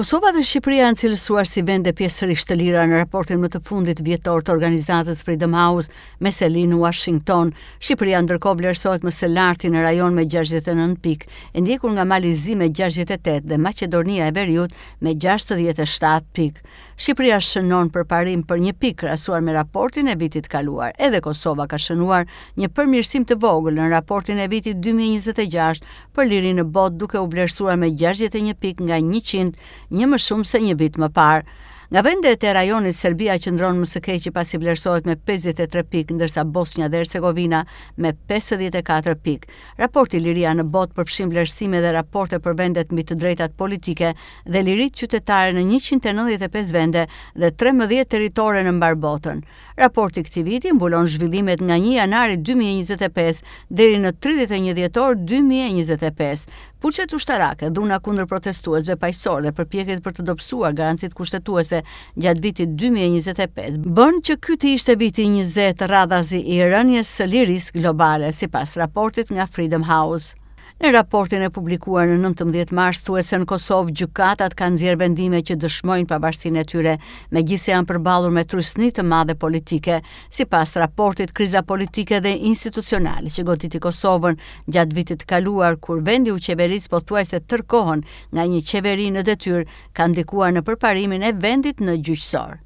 Kosova dhe Shqipëria janë cilësuar si vende pjesërisht të lira në raportin më të fundit vjetor të organizatës Freedom House me seli në Washington. Shqipëria ndërkohë vlerësohet më së larti në rajon me 69 pikë, e ndjekur nga Malizi me 68 dhe Maqedonia e Veriut me 67 pikë. Shqipëria shënon përparim për 1 pikë krahasuar me raportin e vitit kaluar. Edhe Kosova ka shënuar një përmirësim të vogël në raportin e vitit 2026 për lirinë në botë, duke u vlerësuar me 61 pikë nga 100, një më shumë se një vit më parë. Nga vendet e rajonit, Serbia qëndron më së keqi pasi vlerësohet me 53 pikë, ndërsa Bosnia dhe Hercegovina me 54 pikë. Raporti Liria në botë përfshin vlerësime dhe raporte për vendet mbi të drejtat politike dhe liritë qytetare në 195 vende dhe 13 territore në mbar botën. Raporti këtij viti mbulon zhvillimet nga 1 janari 2025 deri në 31 dhjetor 2025. Puçet ushtarake, dhuna kundër protestuesve paqësorë dhe përpjekjet për të dobësuar garancitë kushtetuese gjatë vitit 2025 bën që ky të ishte viti 20 radhazi i rënies së lirisë globale, sipas raportit nga Freedom House. Në raportin e publikuar në 19 mars thuhet se në Kosovë gjykatat kanë nxjerrë vendime që dëshmojnë pavarësinë e tyre, megjithëse janë përballur me trysni të madhe politike. Sipas raportit, kriza politike dhe institucionale që goditi Kosovën gjatë vitit të kaluar, kur vendi u qeveris pothuajse tërkohën nga një qeveri në detyrë, ka ndikuar në përparimin e vendit në gjyqësor.